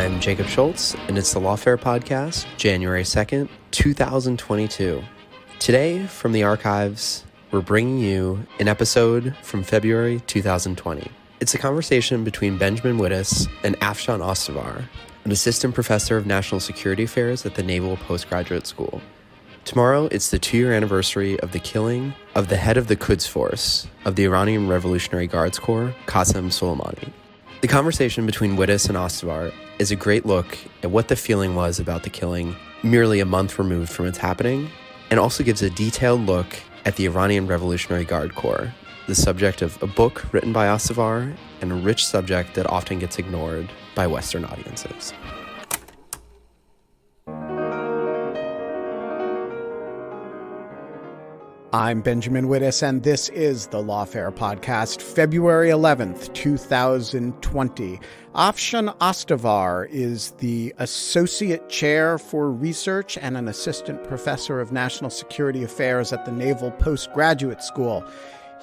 I'm Jacob Schultz, and it's the Lawfare podcast, January 2nd, 2022. Today, from the archives, we're bringing you an episode from February 2020. It's a conversation between Benjamin Wittes and Afshon Ostovar, an assistant professor of national security affairs at the Naval Postgraduate School. Tomorrow, it's the 2-year anniversary of the killing of the head of the Quds Force of the Iranian Revolutionary Guards Corps, Qassem Soleimani. The conversation between Wittes and Ostovar is a great look at what the feeling was about the killing merely a month removed from its happening, and also gives a detailed look at the Iranian Revolutionary Guard Corps, the subject of a book written by Ostovar and a rich subject that often gets ignored by Western audiences. I'm Benjamin Wittes, and this is the Lawfare podcast, February 11th, 2020. Afshon Ostovar is the Associate Chair for Research and an Assistant Professor of National Security Affairs at the Naval Postgraduate School.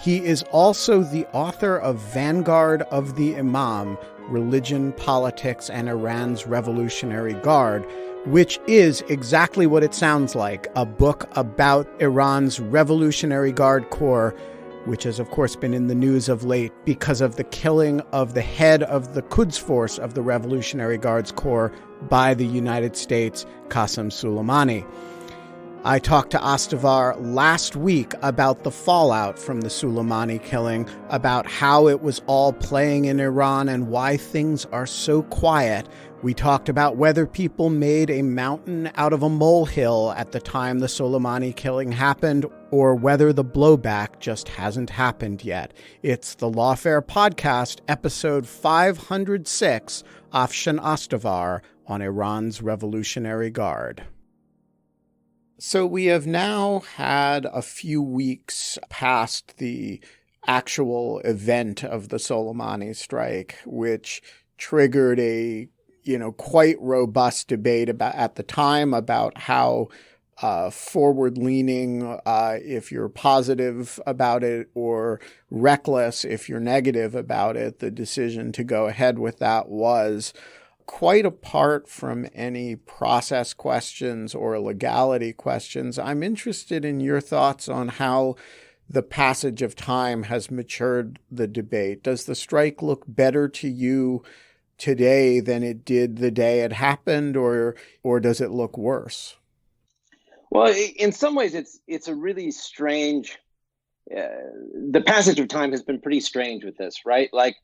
He is also the author of Vanguard of the Imam, Religion, Politics, and Iran's Revolutionary Guard, which is exactly what it sounds like, a book about Iran's Revolutionary Guard Corps, which has, of course, been in the news of late because of the killing of the head of the Quds Force of the Revolutionary Guards Corps by the United States, Qassem Soleimani. I talked to Ostovar last week about the fallout from the Soleimani killing, about how it was all playing in Iran and why things are so quiet. We talked about whether people made a mountain out of a molehill at the time the Soleimani killing happened, or whether the blowback just hasn't happened yet. It's the Lawfare podcast, episode 506, Afshon Ostovar on Iran's Revolutionary Guard. So we have now had a few weeks past the actual event of the Soleimani strike, which triggered a quite robust debate at the time about how forward-leaning if you're positive about it, or reckless if you're negative about it. The decision to go ahead with that was quite apart from any process questions or legality questions. I'm interested in your thoughts on how the passage of time has matured the debate. Does the strike look better to you today than it did the day it happened, or does it look worse? Well, in some ways, it's a really strange. The passage of time has been pretty strange with this, right? Like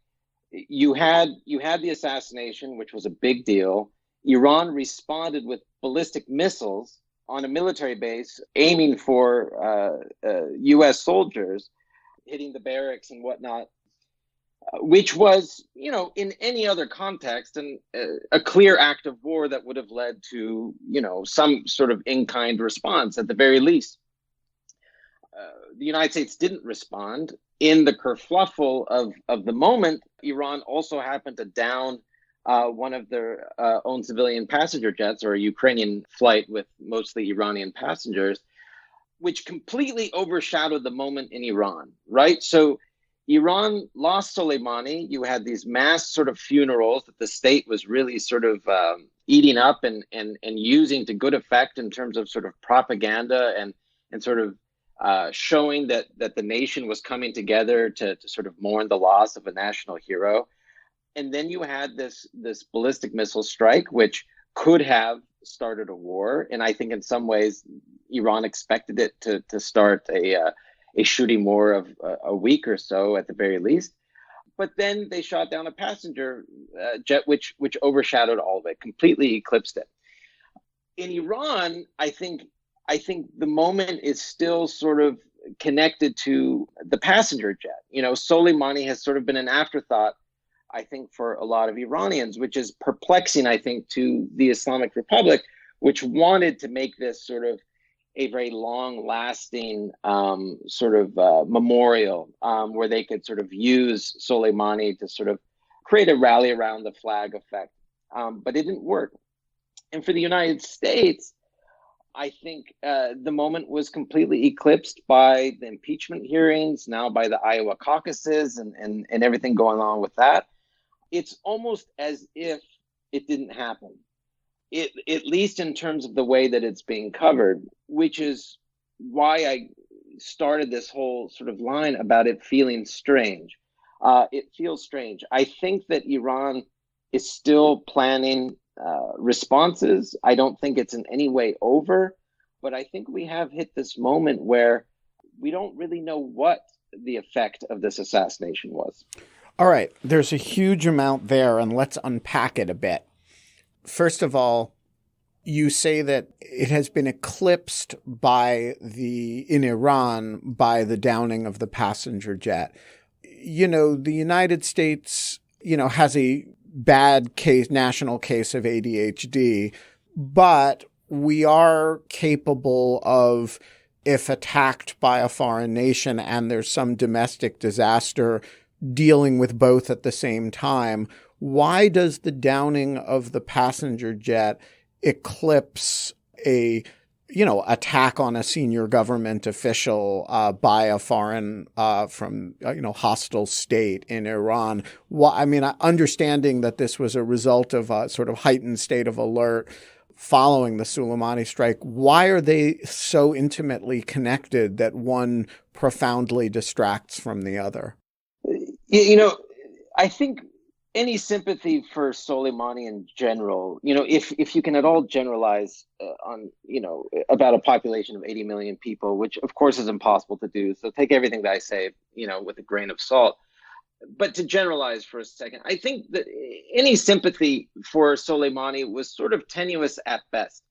you had the assassination, which was a big deal. Iran responded with ballistic missiles on a military base, aiming for U.S. soldiers, hitting the barracks and whatnot. Which was, in any other context, and a clear act of war that would have led to, some sort of in-kind response at the very least. The United States didn't respond. In the kerfluffle of the moment, Iran also happened to down one of their own civilian passenger jets, or a Ukrainian flight with mostly Iranian passengers, which completely overshadowed the moment in Iran, right? So Iran lost Soleimani. You had these mass sort of funerals that the state was really sort of eating up and using to good effect in terms of sort of propaganda and sort of showing that the nation was coming together to sort of mourn the loss of a national hero. And then you had this ballistic missile strike, which could have started a war. And I think in some ways, Iran expected it to start a shooting war of a week or so at the very least. But then they shot down a passenger jet, which overshadowed all of it, completely eclipsed it. In Iran, I think the moment is still sort of connected to the passenger jet. Soleimani has sort of been an afterthought, I think, for a lot of Iranians, which is perplexing, I think, to the Islamic Republic, which wanted to make this sort of a very long-lasting memorial where they could sort of use Soleimani to sort of create a rally around the flag effect. But it didn't work. And for the United States, I think the moment was completely eclipsed by the impeachment hearings, now by the Iowa caucuses and everything going on with that. It's almost as if it didn't happen. At least in terms of the way that it's being covered, which is why I started this whole sort of line about it feeling strange. It feels strange. I think that Iran is still planning responses. I don't think it's in any way over, but I think we have hit this moment where we don't really know what the effect of this assassination was. All right, there's a huge amount there, and let's unpack it a bit. First of all, you say that it has been eclipsed in Iran by the downing of the passenger jet. You know, the United States, has a bad case, national case of ADHD, but we are capable of, if attacked by a foreign nation and there's some domestic disaster, dealing with both at the same time. Why does the downing of the passenger jet eclipse attack on a senior government official by a foreign hostile state in Iran? Understanding that this was a result of a sort of heightened state of alert following the Soleimani strike, why are they so intimately connected that one profoundly distracts from the other? I think any sympathy for Soleimani in general, if you can at all generalize about a population of 80 million people, which of course is impossible to do. So take everything that I say, with a grain of salt. But to generalize for a second, I think that any sympathy for Soleimani was sort of tenuous at best.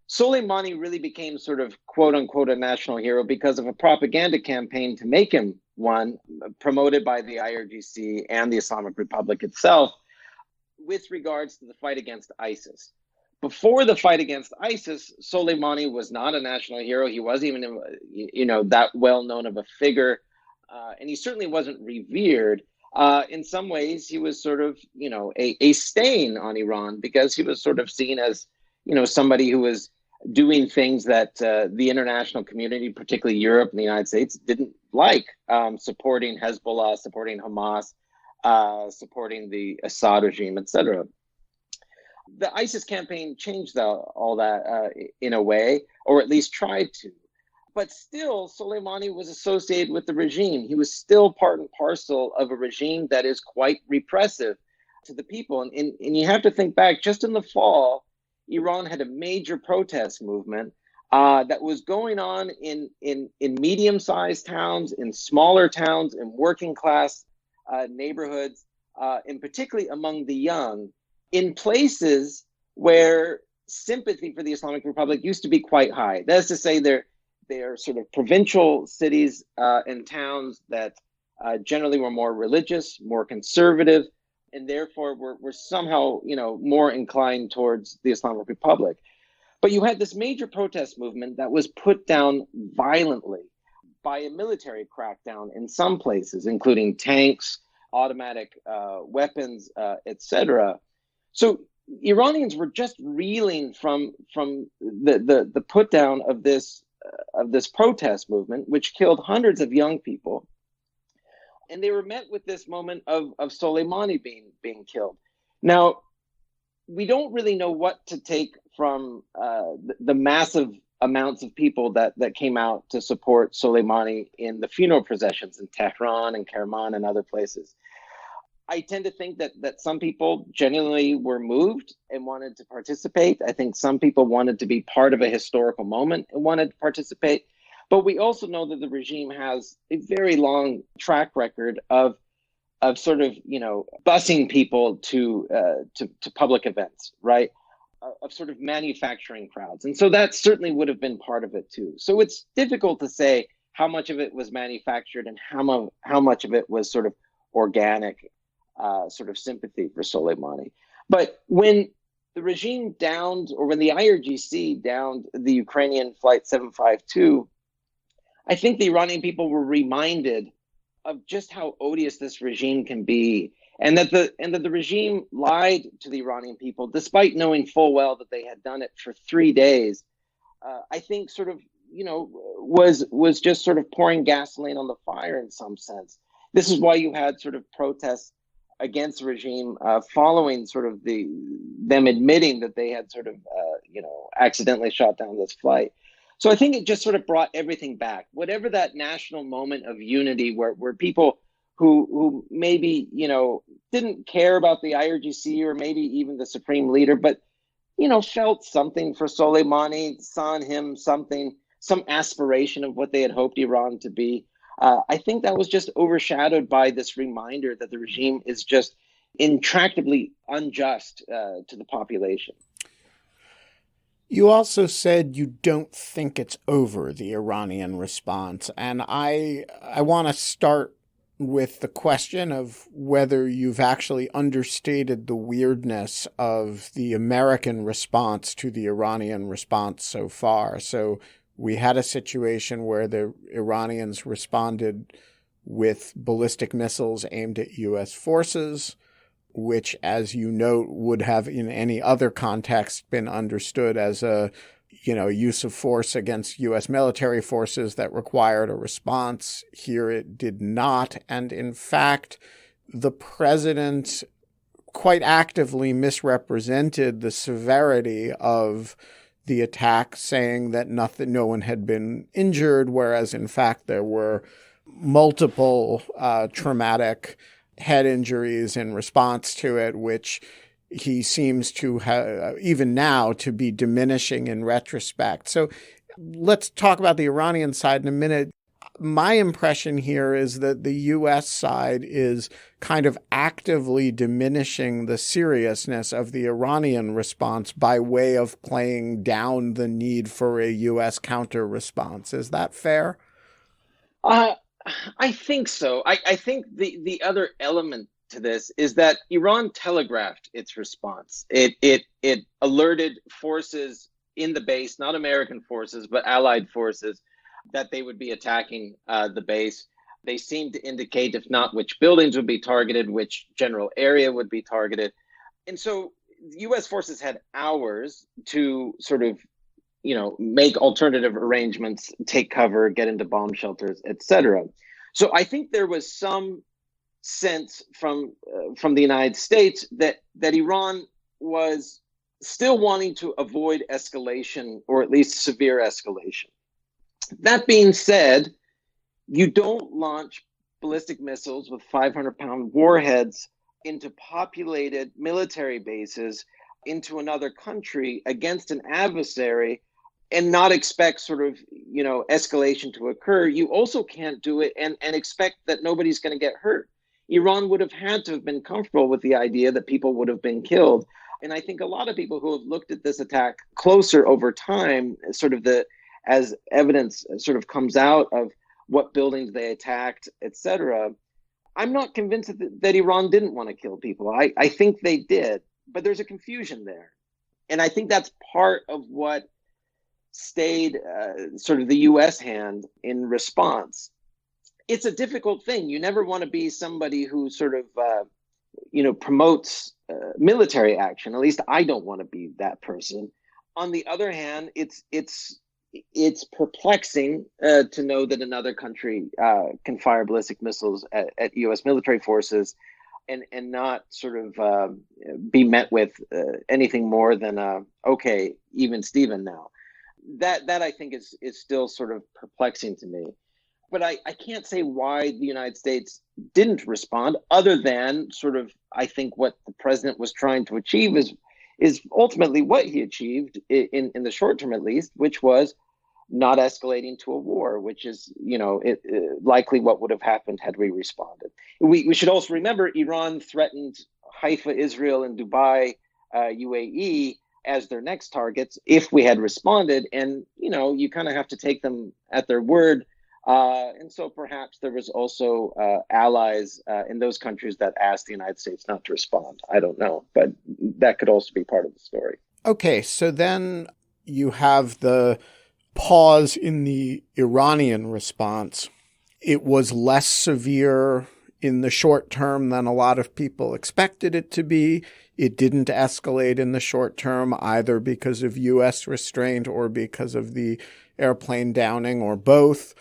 Soleimani really became sort of quote unquote a national hero because of a propaganda campaign to make him one, promoted by the IRGC and the Islamic Republic itself, with regards to the fight against ISIS. Before the fight against ISIS, Soleimani was not a national hero. He wasn't even, that well known of a figure, and he certainly wasn't revered. In some ways, he was sort of, a stain on Iran because he was sort of seen as, somebody who was doing things that the international community, particularly Europe and the United States, didn't like, supporting Hezbollah, supporting Hamas, supporting the Assad regime, etc. The ISIS campaign changed all that in a way, or at least tried to. But still, Soleimani was associated with the regime. He was still part and parcel of a regime that is quite repressive to the people. And you have to think back, just in the fall, Iran had a major protest movement that was going on in medium-sized towns, in smaller towns, in working-class neighborhoods, and particularly among the young, in places where sympathy for the Islamic Republic used to be quite high. That is to say, they're sort of provincial cities and towns that generally were more religious, more conservative, and therefore were somehow, more inclined towards the Islamic Republic. But you had this major protest movement that was put down violently by a military crackdown in some places, including tanks, automatic weapons, etc. So Iranians were just reeling from the put down of this protest movement, which killed hundreds of young people. And they were met with this moment of Soleimani being killed. Now, we don't really know what to take from the massive amounts of people that came out to support Soleimani in the funeral processions in Tehran and Kerman and other places. I tend to think that some people genuinely were moved and wanted to participate. I think some people wanted to be part of a historical moment and wanted to participate. But we also know that the regime has a very long track record of sort of, busing people to public events, right? Of sort of manufacturing crowds. And so that certainly would have been part of it too. So it's difficult to say how much of it was manufactured and how much of it was sort of organic sort of sympathy for Soleimani. But when the regime downed, or when the IRGC downed the Ukrainian Flight 752, I think the Iranian people were reminded of just how odious this regime can be, and that the regime lied to the Iranian people, despite knowing full well that they had done it for 3 days. I think sort of, was just sort of pouring gasoline on the fire in some sense. This is why you had sort of protests against the regime following sort of them admitting that they had sort of, accidentally shot down this flight. So I think it just sort of brought everything back. Whatever that national moment of unity where people who maybe, didn't care about the IRGC or maybe even the supreme leader, but, felt something for Soleimani, saw in him something, some aspiration of what they had hoped Iran to be. I think that was just overshadowed by this reminder that the regime is just intractably unjust to the population. You also said you don't think it's over, the Iranian response. And I want to start with the question of whether you've actually understated the weirdness of the American response to the Iranian response so far. So we had a situation where the Iranians responded with ballistic missiles aimed at U.S. forces, which, as you note, would have in any other context been understood as a use of force against U.S. military forces that required a response. Here it did not. And in fact, the president quite actively misrepresented the severity of the attack, saying that no one had been injured, whereas in fact there were multiple traumatic head injuries in response to it, which he seems to have, even now, to be diminishing in retrospect. So let's talk about the Iranian side in a minute. My impression here is that the U.S. side is kind of actively diminishing the seriousness of the Iranian response by way of playing down the need for a U.S. counter response. Is that fair? I think so. I think the other element to this is that Iran telegraphed its response. It alerted forces in the base, not American forces, but allied forces, that they would be attacking the base. They seemed to indicate, if not which buildings would be targeted, which general area would be targeted. And so U.S. forces had hours to sort of, make alternative arrangements, take cover, get into bomb shelters, etc. So I think there was some sense from the United States that Iran was still wanting to avoid escalation, or at least severe escalation. That being said, you don't launch ballistic missiles with 500-pound warheads into populated military bases into another country against an adversary and not expect sort of, escalation to occur. You also can't do it and expect that nobody's going to get hurt. Iran would have had to have been comfortable with the idea that people would have been killed. And I think a lot of people who have looked at this attack closer over time, sort of as evidence sort of comes out of what buildings they attacked, etc. I'm not convinced that Iran didn't want to kill people. I think they did, but there's a confusion there. And I think that's part of what stayed sort of the U.S. hand in response. It's a difficult thing. You never want to be somebody who sort of, promotes military action. At least I don't want to be that person. On the other hand, it's perplexing to know that another country can fire ballistic missiles at U.S. military forces and not sort of be met with anything more than, okay, even Steven now. That I think is still sort of perplexing to me. But I can't say why the United States didn't respond, other than sort of, I think what the president was trying to achieve is ultimately what he achieved in the short term, at least, which was not escalating to a war, which is, likely what would have happened had we responded. We should also remember Iran threatened Haifa, Israel, and Dubai, UAE, as their next targets if we had responded. And, you kind of have to take them at their word. And so perhaps there was also allies in those countries that asked the United States not to respond. I don't know, but that could also be part of the story. Okay, so then you have the pause in the Iranian response. It was less severe in the short term than a lot of people expected it to be. It didn't escalate in the short term, either because of U.S. restraint or because of the airplane downing, or both.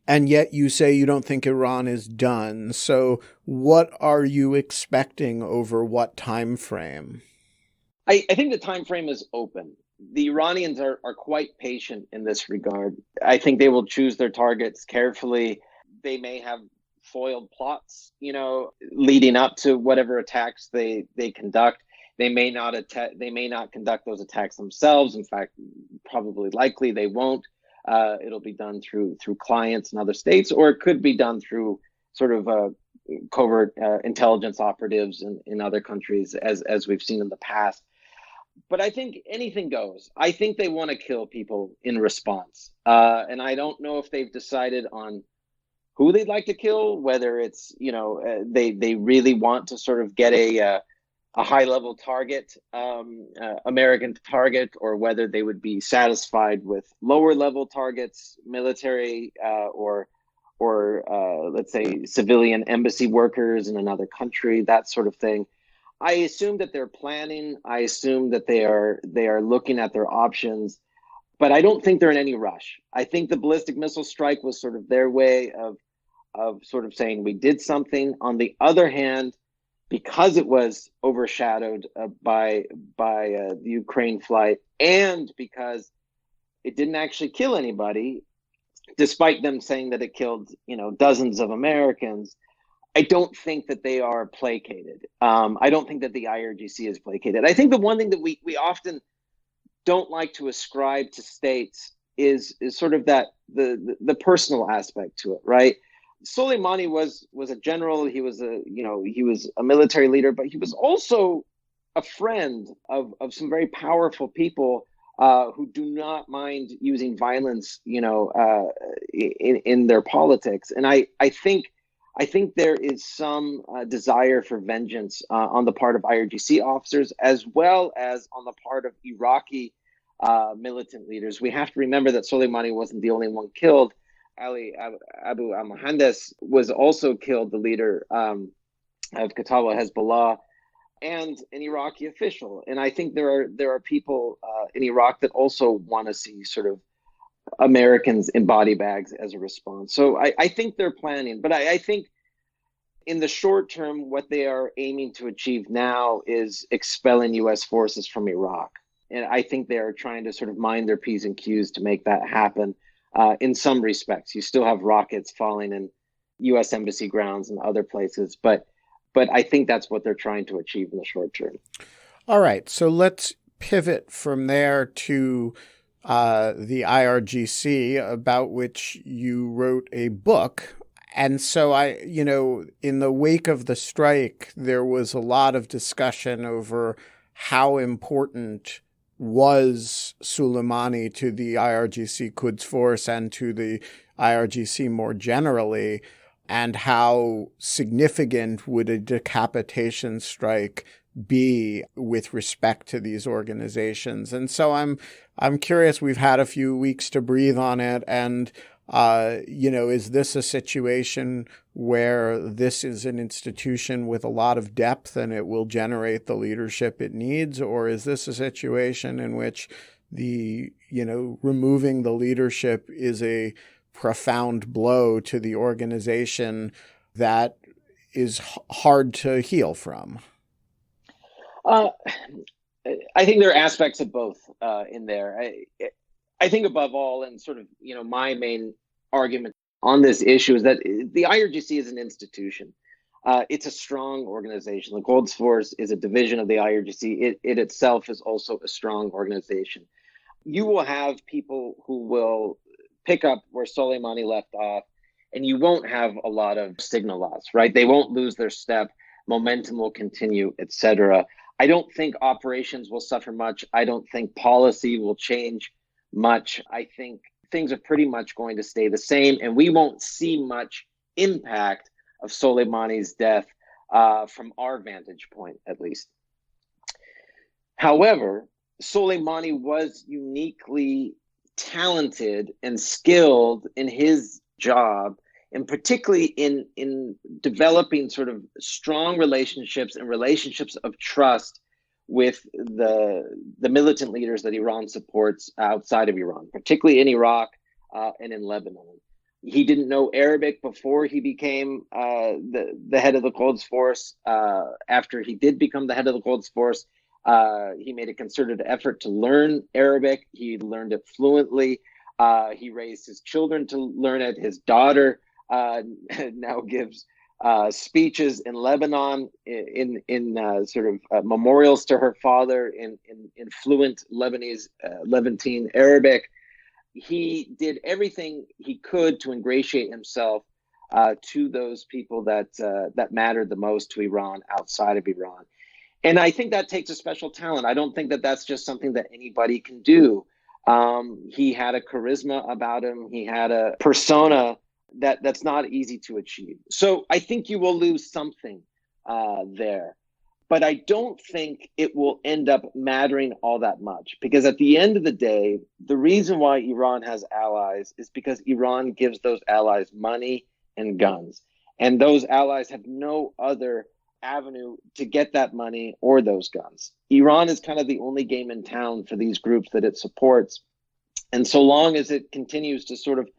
And yet you say you don't think Iran is done. So what are you expecting over what time frame? I think the time frame is open. The Iranians are quite patient in this regard. I think they will choose their targets carefully. They may have foiled plots, leading up to whatever attacks they conduct. They may not conduct those attacks themselves. In fact, probably likely they won't. It'll be done through clients in other states, or it could be done through sort of covert intelligence operatives in other countries, as we've seen in the past. But I think anything goes. I think they want to kill people in response. And I don't know if they've decided on who they'd like to kill, whether it's, they really want to sort of get a high-level target, American target, or whether they would be satisfied with lower-level targets, military or let's say civilian embassy workers in another country, that sort of thing. I assume that they're planning. I assume that they are looking at their options, but I don't think they're in any rush. I think the ballistic missile strike was sort of their way of sort of saying we did something. On the other hand, because it was overshadowed by the Ukraine flight, and because it didn't actually kill anybody, despite them saying that it killed dozens of Americans, I don't think that they are placated. I don't think that the IRGC is placated. I think the one thing that we often don't like to ascribe to states is sort of that the personal aspect to it, right? Soleimani was a general. He was a military leader, but he was also a friend of some very powerful people who do not mind using violence, in their politics. And I think there is some desire for vengeance on the part of IRGC officers, as well as on the part of Iraqi militant leaders. We have to remember that Soleimani wasn't the only one killed. Ali Abu al-Mohandes was also killed, the leader of Qatala Hezbollah, and an Iraqi official. And I think there are people in Iraq that also want to see sort of Americans in body bags as a response. So I think they're planning, but I think in the short term, what they are aiming to achieve now is expelling U.S. forces from Iraq. And I think they are trying to sort of mind their P's and Q's to make that happen. In some respects, you still have rockets falling in U.S. embassy grounds and other places, but I think that's what they're trying to achieve in the short term. All right, so let's pivot from there to the IRGC, about which you wrote a book. And so in the wake of the strike, there was a lot of discussion over how important was Soleimani to the IRGC Quds Force and to the IRGC more generally, and how significant would a decapitation strike be with respect to these organizations. And so I'm curious, we've had a few weeks to breathe on it, and is this a situation where this is an institution with a lot of depth and it will generate the leadership it needs? Or is this a situation in which removing the leadership is a profound blow to the organization that is hard to heal from? I think there are aspects of both in there. I think above all, and sort of, my main argument on this issue is that the IRGC is an institution. It's a strong organization. The Quds Force is a division of the IRGC. It itself is also a strong organization. You will have people who will pick up where Soleimani left off, and you won't have a lot of signal loss, right? They won't lose their step. Momentum will continue, etc. I don't think operations will suffer much. I don't think policy will change much. I think things are pretty much going to stay the same, and we won't see much impact of Soleimani's death from our vantage point, at least. However, Soleimani was uniquely talented and skilled in his job, and particularly in developing sort of strong relationships and relationships of trust with the militant leaders that Iran supports outside of Iran, particularly in Iraq and in Lebanon. He didn't know Arabic before he became the head of the Quds Force. After he did become the head of the Quds Force, he made a concerted effort to learn Arabic. He learned it fluently. He raised his children to learn it. His daughter now gives speeches in Lebanon in sort of memorials to her father in fluent Levantine Arabic. He did everything he could to ingratiate himself to those people that mattered the most to Iran outside of Iran. And I think that takes a special talent. I don't think that that's just something that anybody can do. He had a charisma about him. He had a persona that's not easy to achieve. So I think you will lose something there. But I don't think it will end up mattering all that much, because at the end of the day, the reason why Iran has allies is because Iran gives those allies money and guns. And those allies have no other avenue to get that money or those guns. Iran is kind of the only game in town for these groups that it supports. And so long as it continues to sort of,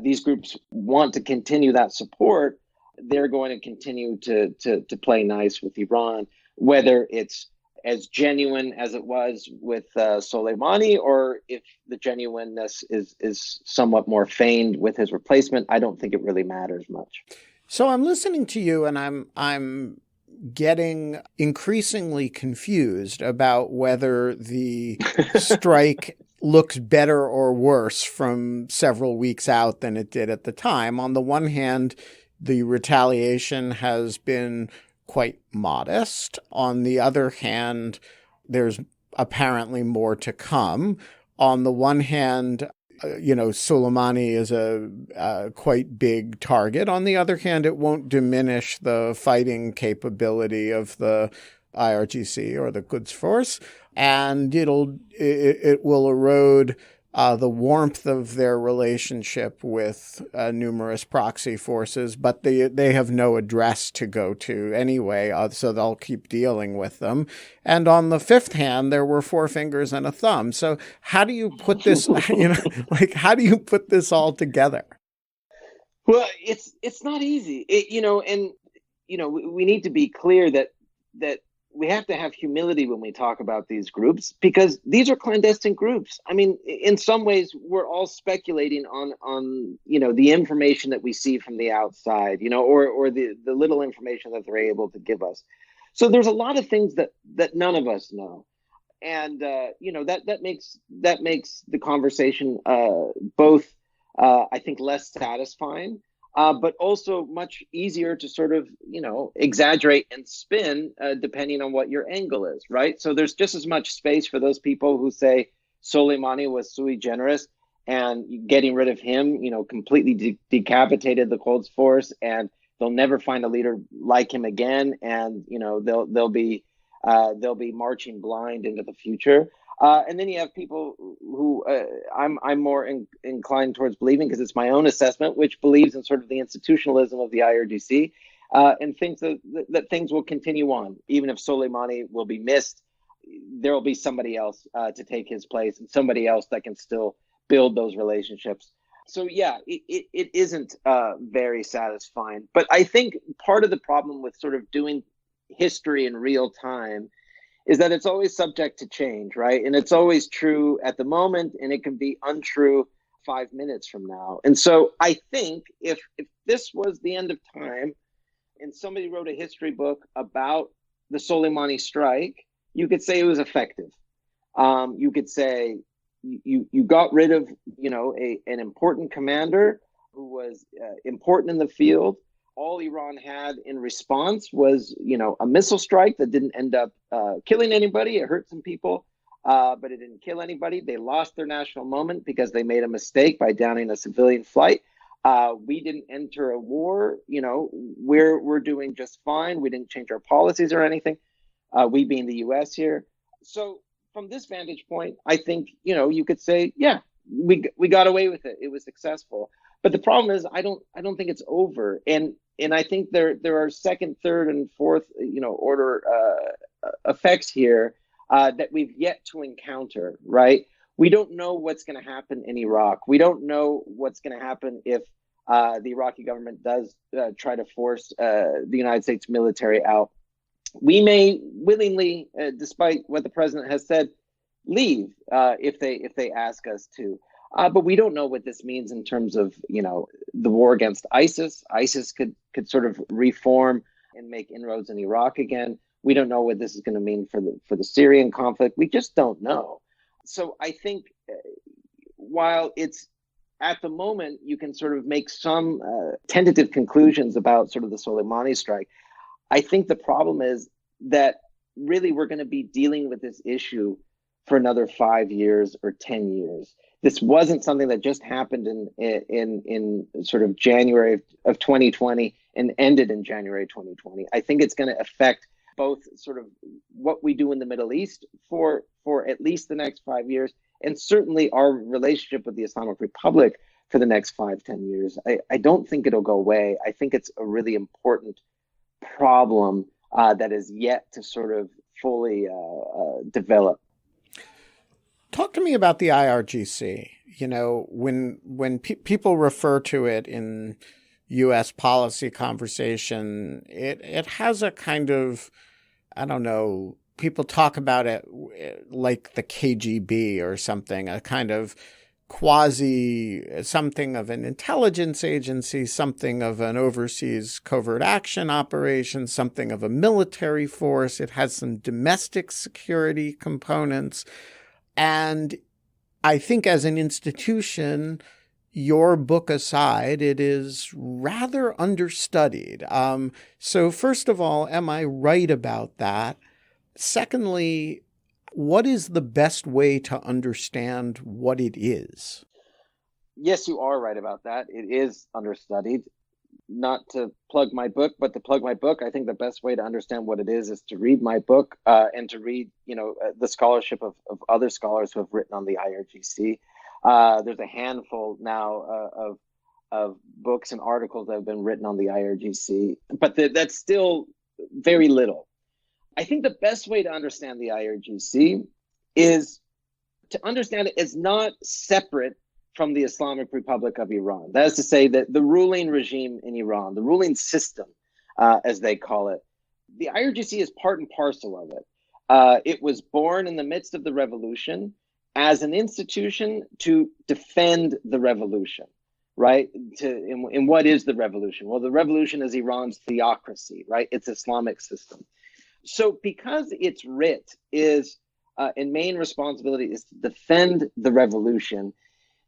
these groups want to continue that support, they're going to continue to play nice with Iran, whether it's as genuine as it was with Soleimani, or if the genuineness is somewhat more feigned with his replacement. I don't think it really matters much. So I'm listening to you, and I'm getting increasingly confused about whether the strike looks better or worse from several weeks out than it did at the time. On the one hand, the retaliation has been quite modest. On the other hand, there's apparently more to come. On the one hand, Soleimani is a quite big target. On the other hand, it won't diminish the fighting capability of the IRGC or the Quds Force, and it will erode the warmth of their relationship with numerous proxy forces, but they have no address to go to anyway, so they'll keep dealing with them. And on the fifth hand, there were four fingers and a thumb. So how do you put this, how do you put this all together? Well, it's not easy, we need to be clear that we have to have humility when we talk about these groups, because these are clandestine groups. I mean, in some ways, we're all speculating on the information that we see from the outside, or the little information that they're able to give us. So there's a lot of things that none of us know, and that makes the conversation both I think less satisfying, but also much easier to sort of, exaggerate and spin depending on what your angle is, right? So there's just as much space for those people who say Soleimani was sui generis, and getting rid of him, completely decapitated the Quds Force, and they'll never find a leader like him again, and they'll be marching blind into the future. And then you have people who I'm more inclined towards believing, because it's my own assessment, which believes in sort of the institutionalism of the IRGC, and thinks that things will continue on. Even if Soleimani will be missed, there will be somebody else to take his place, and somebody else that can still build those relationships. So yeah, it isn't very satisfying. But I think part of the problem with sort of doing history in real time is that it's always subject to change, right? And it's always true at the moment, and it can be untrue 5 minutes from now. And so I think if this was the end of time and somebody wrote a history book about the Soleimani strike, you could say it was effective. You could say you got rid of, an important commander who was important in the field. All Iran had in response was, a missile strike that didn't end up killing anybody. It hurt some people, but it didn't kill anybody. They lost their national moment because they made a mistake by downing a civilian flight. We didn't enter a war. We're doing just fine. We didn't change our policies or anything. We being the U.S. here. So from this vantage point, I think, you could say, yeah, we got away with it. It was successful. But the problem is, I don't think it's over. And I think there are second, third, and fourth, order effects here that we've yet to encounter, right? We don't know what's going to happen in Iraq. We don't know what's going to happen if the Iraqi government does try to force the United States military out. We may willingly, despite what the president has said, leave if they ask us to. But we don't know what this means in terms of, the war against ISIS. ISIS could sort of reform and make inroads in Iraq again. We don't know what this is going to mean for the Syrian conflict. We just don't know. So I think while it's at the moment, you can sort of make some tentative conclusions about sort of the Soleimani strike. I think the problem is that really we're going to be dealing with this issue for another 5 years or 10 years. This wasn't something that just happened in sort of January of 2020 and ended in January 2020. I think it's going to affect both sort of what we do in the Middle East for at least the next 5 years, and certainly our relationship with the Islamic Republic for the next 5-10 years. I don't think it'll go away. I think it's a really important problem that is yet to sort of fully develop. Talk to me about the IRGC. When people refer to it in U.S. policy conversation, it has a kind of, I don't know, people talk about it like the KGB or something, a kind of something of an intelligence agency, something of an overseas covert action operation, something of a military force. It has some domestic security components. And I think as an institution, your book aside, it is rather understudied. So first of all, am I right about that? Secondly, what is the best way to understand what it is? Yes, you are right about that. It is understudied. Not to plug my book, but to plug my book, I think the best way to understand what it is to read my book and to read, the scholarship of other scholars who have written on the IRGC. There's a handful now of books and articles that have been written on the IRGC, but that's still very little. I think the best way to understand the IRGC is to understand it as not separate from the Islamic Republic of Iran. That is to say that the ruling regime in Iran, the ruling system, as they call it, the IRGC is part and parcel of it. It was born in the midst of the revolution as an institution to defend the revolution, right? And what is the revolution? Well, the revolution is Iran's theocracy, right? Its Islamic system. So because its writ is, and main responsibility is to defend the revolution,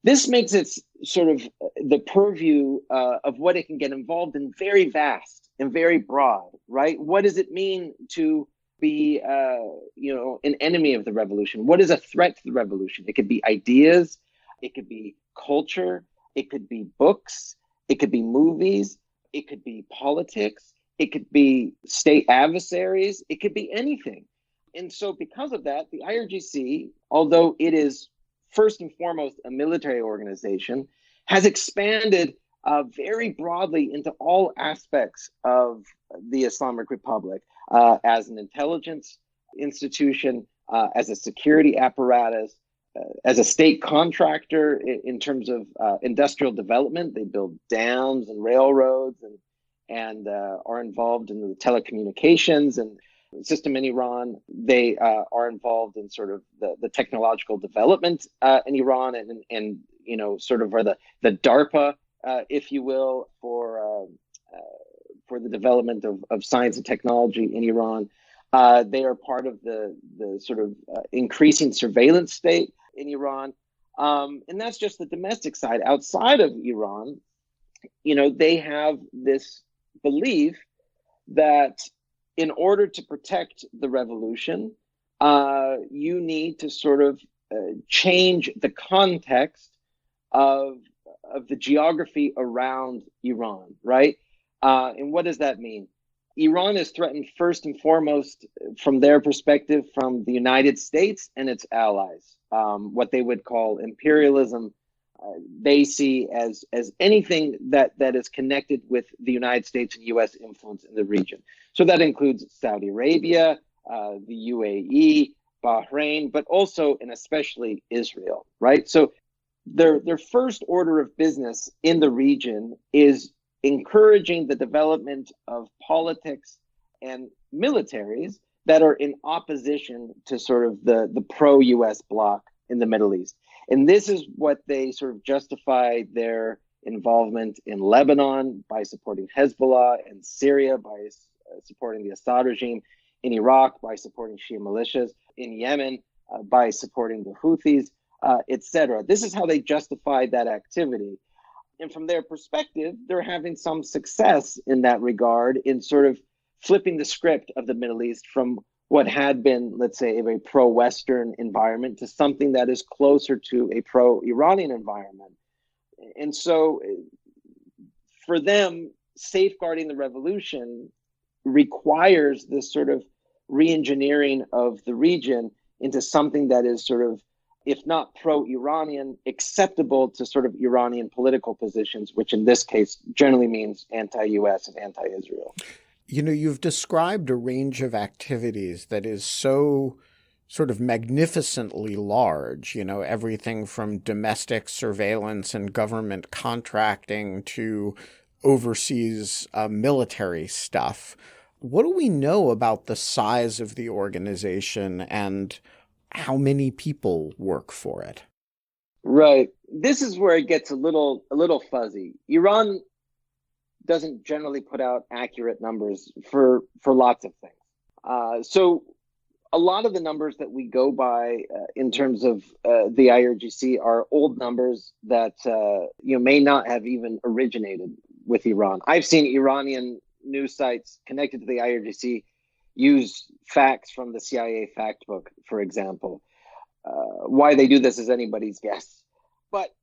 this makes it sort of the purview of what it can get involved in very vast and very broad, right? What does it mean to be, an enemy of the revolution? What is a threat to the revolution? It could be ideas, it could be culture, it could be books, it could be movies, it could be politics, it could be state adversaries, it could be anything. And so because of that, the IRGC, although it is first and foremost a military organization, has expanded very broadly into all aspects of the Islamic Republic as an intelligence institution, as a security apparatus, as a state contractor in terms of industrial development. They build dams and railroads and are involved in the telecommunications and system in Iran. They are involved in sort of the technological development in Iran and sort of are the DARPA, if you will, for the development of science and technology in Iran. They are part of the sort of increasing surveillance state in Iran. And that's just the domestic side. Outside of Iran, they have this belief that in order to protect the revolution, you need to sort of change the context of the geography around Iran, right? And what does that mean? Iran is threatened first and foremost, from their perspective, from the United States and its allies, what they would call imperialism. They see as anything that is connected with the United States and U.S. influence in the region. So that includes Saudi Arabia, the UAE, Bahrain, but also and especially Israel, right? So their first order of business in the region is encouraging the development of politics and militaries that are in opposition to sort of the pro-US bloc in the Middle East. And this is what they sort of justify their involvement in Lebanon by supporting Hezbollah, in Syria by supporting the Assad regime, in Iraq by supporting Shia militias, in Yemen by supporting the Houthis, etc. This is how they justify that activity. And from their perspective, they're having some success in that regard in sort of flipping the script of the Middle East from what had been, let's say, a very pro-Western environment to something that is closer to a pro-Iranian environment. And so for them, safeguarding the revolution requires this sort of re-engineering of the region into something that is sort of, if not pro-Iranian, acceptable to sort of Iranian political positions, which in this case generally means anti-US and anti-Israel. You know, you've described a range of activities that is so sort of magnificently large, you know, everything from domestic surveillance and government contracting to overseas military stuff. What do we know about the size of the organization and how many people work for it? Right. This is where it gets a little fuzzy. Iran doesn't generally put out accurate numbers for lots of things. So a lot of the numbers that we go by in terms of the IRGC are old numbers that may not have even originated with Iran. I've seen Iranian news sites connected to the IRGC use facts from the CIA fact book, for example. Why they do this is anybody's guess. But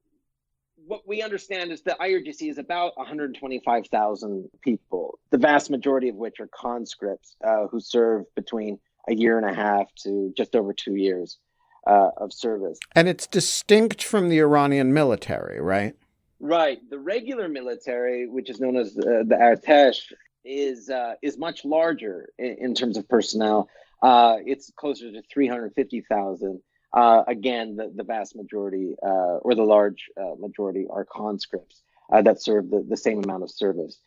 what we understand is the IRGC is about 125,000 people, the vast majority of which are conscripts who serve between a year and a half to just over 2 years of service. And it's distinct from the Iranian military, right? Right. The regular military, which is known as the Artesh, is much larger in terms of personnel. It's closer to 350,000. Again, the vast majority or the large majority are conscripts that serve the same amount of service.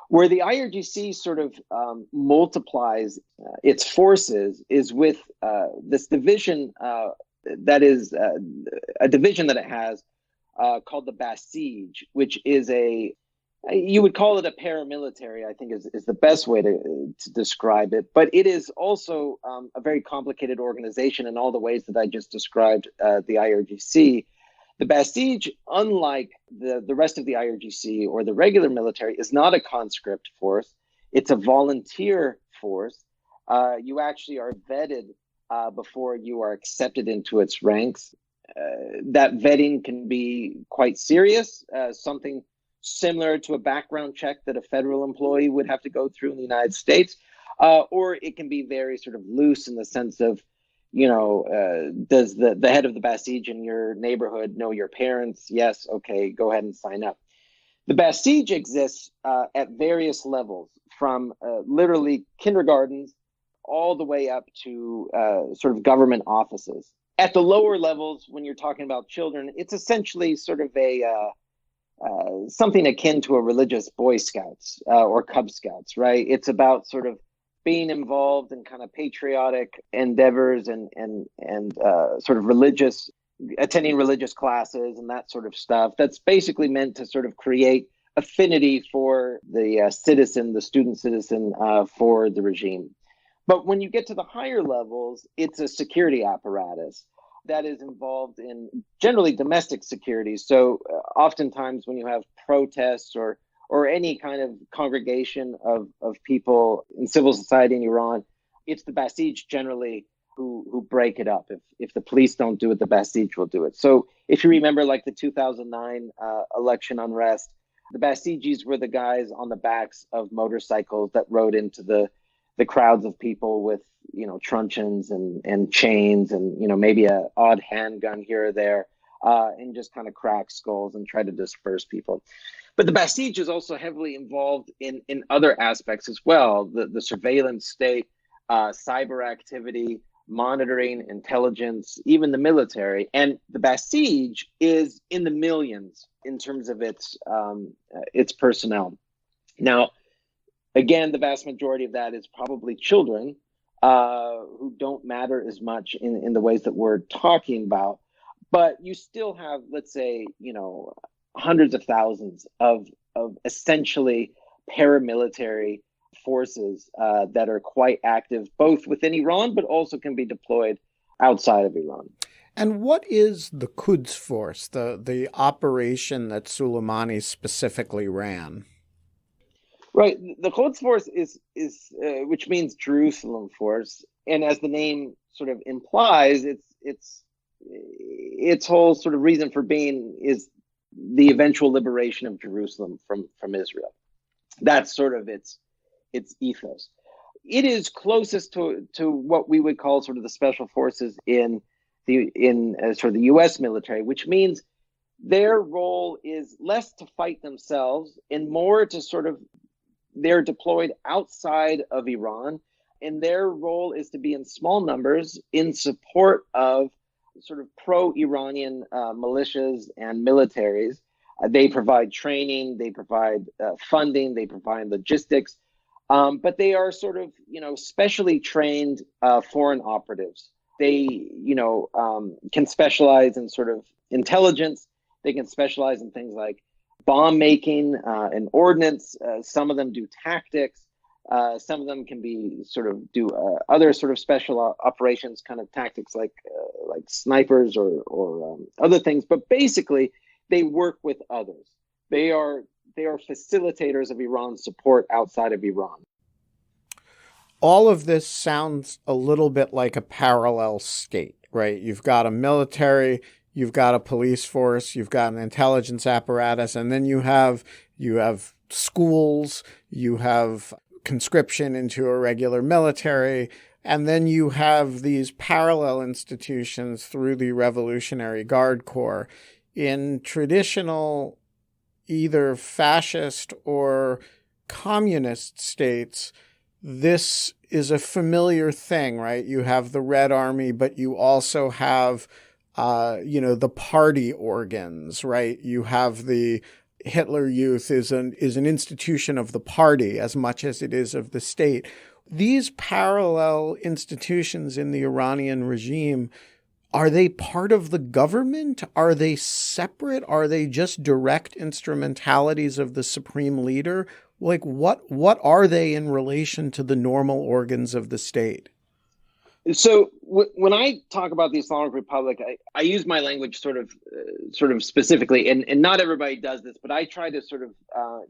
Where the IRGC sort of multiplies its forces is with this division that is a division that it has called the Basij, which is you would call it a paramilitary, I think is the best way to describe it. But it is also a very complicated organization in all the ways that I just described the IRGC. The Basij, unlike the rest of the IRGC or the regular military, is not a conscript force. It's a volunteer force. You actually are vetted before you are accepted into its ranks. That vetting can be quite serious, something similar to a background check that a federal employee would have to go through in the United States, or it can be very sort of loose in the sense of, does the head of the Basij in your neighborhood know your parents? Yes, okay, go ahead and sign up. The Basij exists at various levels, from literally kindergartens all the way up to sort of government offices. At the lower levels, when you're talking about children, it's essentially sort of something akin to a religious Boy Scouts or Cub Scouts, right? It's about sort of being involved in kind of patriotic endeavors and sort of attending religious classes and that sort of stuff. That's basically meant to sort of create affinity for the student citizen for the regime. But when you get to the higher levels, it's a security apparatus that is involved in generally domestic security. So oftentimes when you have protests or any kind of congregation of people in civil society in Iran, it's the Basij generally who break it up. If the police don't do it, the Basij will do it. So if you remember like the 2009 election unrest, the Basijis were the guys on the backs of motorcycles that rode into the crowds of people with, truncheons and chains and, maybe a odd handgun here or there, and just kind of crack skulls and try to disperse people. But the Basij is also heavily involved in other aspects as well. The surveillance state, cyber activity, monitoring, intelligence, even the military. And the Basij is in the millions in terms of its personnel. Now, again, the vast majority of that is probably children who don't matter as much in the ways that we're talking about. But you still have, let's say, hundreds of thousands of essentially paramilitary forces that are quite active, both within Iran, but also can be deployed outside of Iran. And what is the Quds Force, the operation that Soleimani specifically ran? Right. The Quds Force is which means Jerusalem Force. And as the name sort of implies, its whole sort of reason for being is the eventual liberation of Jerusalem from Israel. That's sort of its ethos. It is closest to what we would call sort of the special forces in sort of the U.S. military, which means their role is less to fight themselves and more to sort of, they're deployed outside of Iran, and their role is to be in small numbers in support of sort of pro-Iranian militias and militaries. They provide training, they provide funding, they provide logistics, but they are sort of, specially trained foreign operatives. They, can specialize in sort of intelligence. They can specialize in things like bomb making and ordnance. Some of them do tactics. Some of them can be sort of do other sort of special operations, kind of tactics like snipers or other things. But basically, they work with others. They are facilitators of Iran's support outside of Iran. All of this sounds a little bit like a parallel state, right? You've got a military, you've got a police force, you've got an intelligence apparatus, and then you have schools, you have conscription into a regular military, and then you have these parallel institutions through the Revolutionary Guard Corps. In traditional either fascist or communist states, this is a familiar thing, right? You have the Red Army, but you also have, the party organs, right? You have the Hitler Youth is an institution of the party as much as it is of the state. These parallel institutions in the Iranian regime, are they part of the government? Are they separate? Are they just direct instrumentalities of the supreme leader? Like, what are they in relation to the normal organs of the state? So when I talk about the Islamic Republic, I use my language sort of specifically, and not everybody does this, but I try to sort of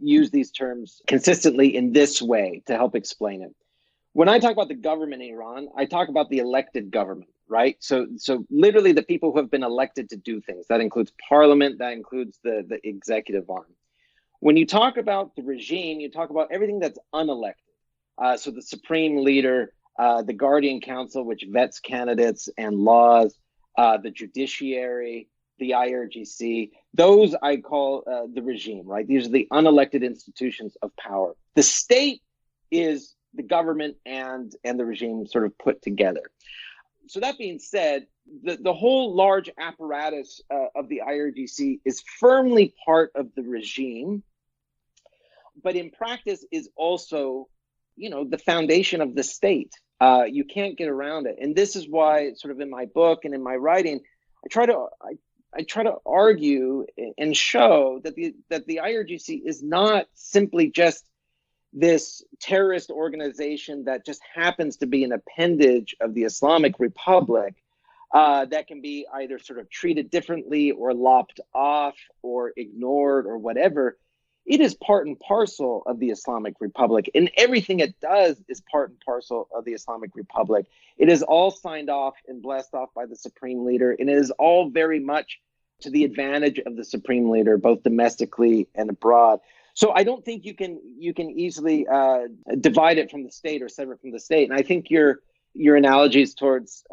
use these terms consistently in this way to help explain it. When I talk about the government in Iran, I talk about the elected government, right? So literally the people who have been elected to do things. That includes parliament, that includes the executive arm. When you talk about the regime, you talk about everything that's unelected. So the supreme leader, the Guardian Council, which vets candidates and laws, the judiciary, the IRGC, those I call the regime, right? These are the unelected institutions of power. The state is the government and the regime sort of put together. So that being said, the whole large apparatus of the IRGC is firmly part of the regime, but in practice is also, the foundation of the state. You can't get around it. And this is why sort of in my book and in my writing, I try to argue and show that the IRGC is not simply just this terrorist organization that just happens to be an appendage of the Islamic Republic that can be either sort of treated differently or lopped off or ignored or whatever. It is part and parcel of the Islamic Republic, and everything it does is part and parcel of the Islamic Republic. It is all signed off and blessed off by the supreme leader, and it is all very much to the advantage of the supreme leader, both domestically and abroad. So I don't think you can easily divide it from the state or separate from the state. And I think your analogies towards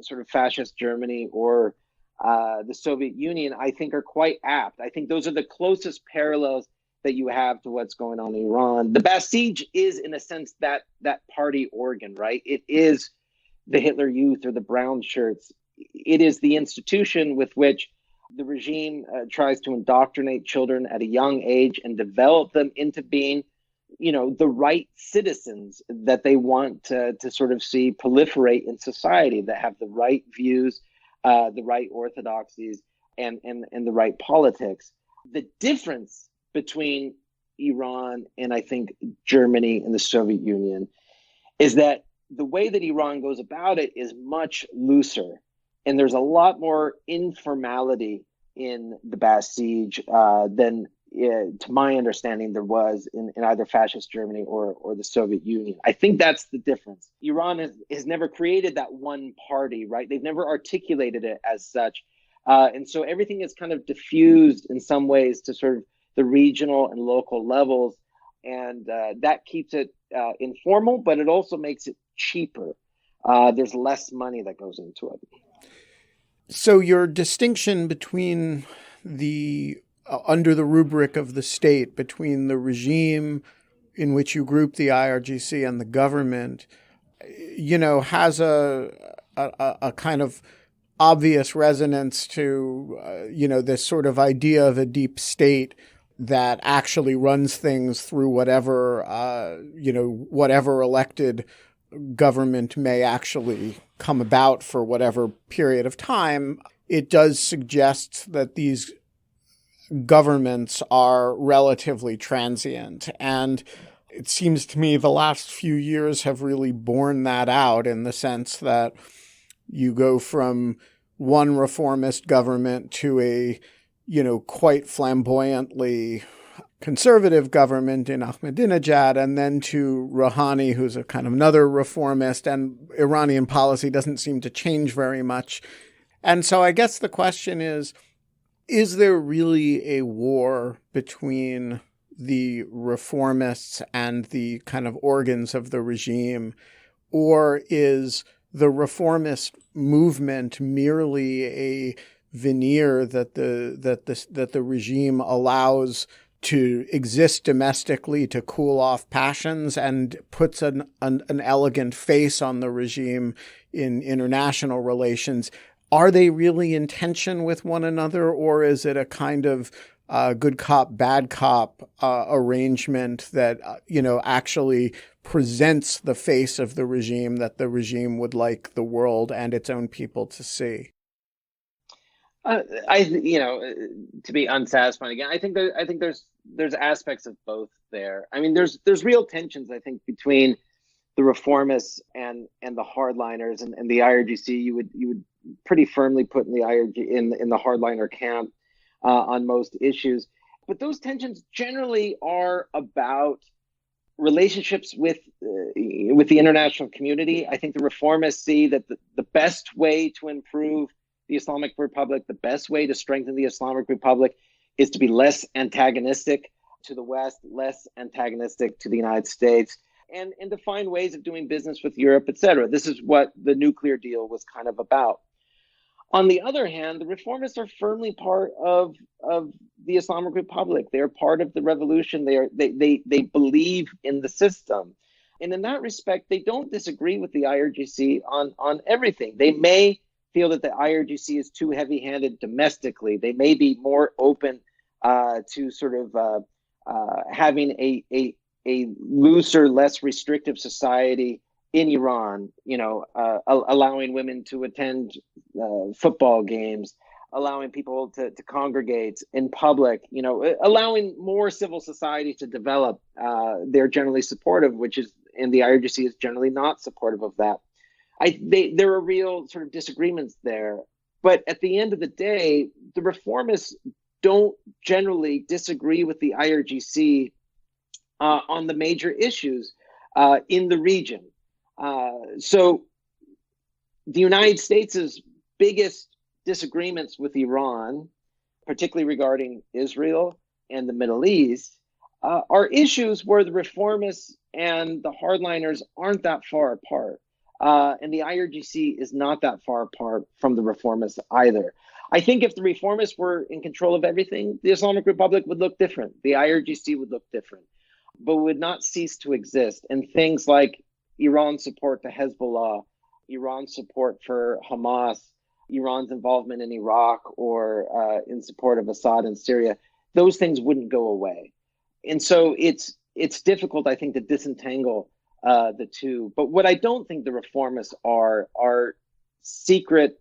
sort of fascist Germany or the Soviet Union, I think, are quite apt. I think those are the closest parallels that you have to what's going on in Iran. The Basij is, in a sense, that party organ, right? It is the Hitler Youth or the brown shirts. It is the institution with which the regime tries to indoctrinate children at a young age and develop them into being, the right citizens that they want to sort of see proliferate in society, that have the right views, the right orthodoxies, and the right politics. The difference between Iran and I think Germany and the Soviet Union is that the way that Iran goes about it is much looser. And there's a lot more informality in the Basij than, to my understanding, there was in either fascist Germany or the Soviet Union. I think that's the difference. Iran has never created that one party, right? They've never articulated it as such. And so everything is kind of diffused in some ways to sort of the regional and local levels. And that keeps it informal, but it also makes it cheaper. There's less money that goes into it. So your distinction between the, under the rubric of the state, between the regime in which you group the IRGC and the government, has a kind of obvious resonance to, this sort of idea of a deep state that actually runs things through whatever elected government may actually come about for whatever period of time. It does suggest that these governments are relatively transient. And it seems to me the last few years have really borne that out, in the sense that you go from one reformist government to a quite flamboyantly conservative government in Ahmadinejad, and then to Rouhani, who's a kind of another reformist, and Iranian policy doesn't seem to change very much. And so I guess the question is there really a war between the reformists and the kind of organs of the regime, or is the reformist movement merely a veneer that the regime allows to exist domestically to cool off passions, and puts an elegant face on the regime in international relations? Are they really in tension with one another, or is it a kind of good cop, bad cop arrangement that, actually presents the face of the regime that the regime would like the world and its own people to see? To be unsatisfying again, I think there's aspects of both there. I mean, there's real tensions, I think, between the reformists and the hardliners and the IRGC. You would pretty firmly put in the IRG in the hardliner camp on most issues, but those tensions generally are about relationships with the international community. I think the reformists see that the best way to improve the Islamic Republic, the best way to strengthen the Islamic Republic, is to be less antagonistic to the West, less antagonistic to the United States, and to find ways of doing business with Europe, et cetera. This is what the nuclear deal was kind of about. On the other hand, the reformists are firmly part of the Islamic Republic. They're part of the revolution. They believe in the system. And in that respect, they don't disagree with the IRGC on everything. They may feel that the IRGC is too heavy-handed domestically. They may be more open to sort of having a looser, less restrictive society in Iran, allowing women to attend football games, allowing people to congregate in public, allowing more civil society to develop. They're generally supportive, and the IRGC is generally not supportive of that. There are real sort of disagreements there. But at the end of the day, the reformists don't generally disagree with the IRGC on the major issues in the region. So the United States' biggest disagreements with Iran, particularly regarding Israel and the Middle East, are issues where the reformists and the hardliners aren't that far apart. And the IRGC is not that far apart from the reformists either. I think if the reformists were in control of everything, the Islamic Republic would look different. The IRGC would look different, but would not cease to exist. And things like Iran's support to Hezbollah, Iran's support for Hamas, Iran's involvement in Iraq, or in support of Assad in Syria, those things wouldn't go away. And so it's difficult, I think, to disentangle the two. But what I don't think the reformists are secret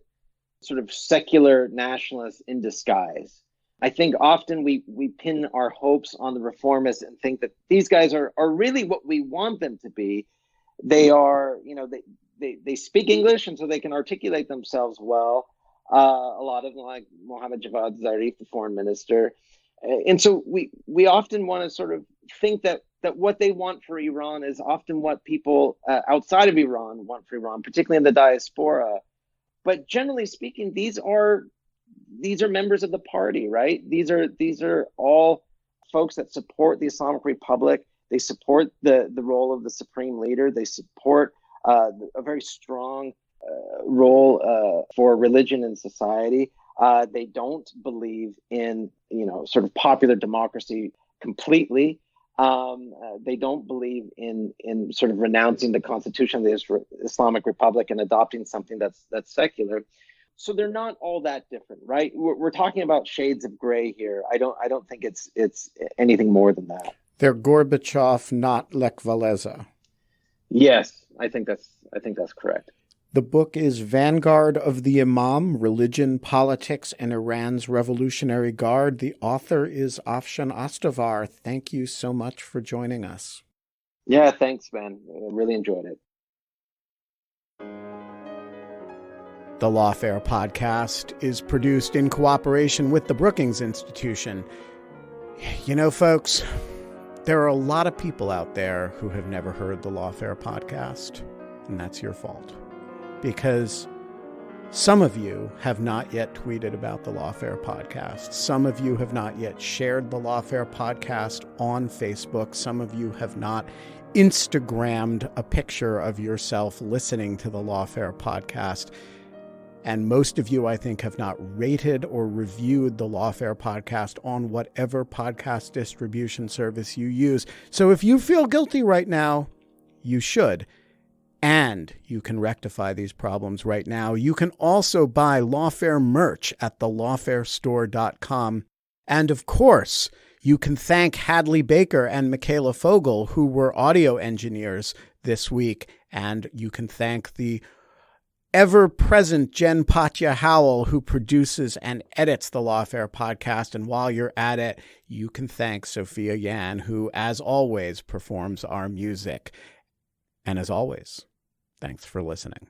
sort of secular nationalists in disguise. I think often we pin our hopes on the reformists and think that these guys are really what we want them to be. They are, they speak English, and so they can articulate themselves well. A lot of them, like Mohammad Javad Zarif, the foreign minister. And so we often want to sort of think that what they want for Iran is often what people outside of Iran want for Iran, particularly in the diaspora. But generally speaking, these are members of the party, right? These are all folks that support the Islamic Republic. They support the role of the supreme leader. They support a very strong role for religion in society. They don't believe in sort of popular democracy completely. They don't believe in sort of renouncing the constitution of the Islamic Republic and adopting something that's secular. So they're not all that different, right? We're talking about shades of gray here. I don't think it's anything more than that. They're Gorbachev, not Lech Walesa. Yes, I think that's correct. The book is Vanguard of the Imam, Religion, Politics, and Iran's Revolutionary Guard. The author is Afshon Ostovar. Thank you so much for joining us. Yeah, thanks, man. I really enjoyed it. The Lawfare podcast is produced in cooperation with the Brookings Institution. Folks, there are a lot of people out there who have never heard the Lawfare podcast, and that's your fault. Because some of you have not yet tweeted about the Lawfare podcast. Some of you have not yet shared the Lawfare podcast on Facebook. Some of you have not Instagrammed a picture of yourself listening to the Lawfare podcast. And most of you, I think, have not rated or reviewed the Lawfare podcast on whatever podcast distribution service you use. So if you feel guilty right now, you should. And you can rectify these problems right now. You can also buy Lawfare merch at thelawfarestore.com. And of course, you can thank Hadley Baker and Michaela Fogel, who were audio engineers this week. And you can thank the ever-present Jen Patja Howell, who produces and edits the Lawfare podcast. And while you're at it, you can thank Sophia Yan, who, as always, performs our music. And as always, thanks for listening.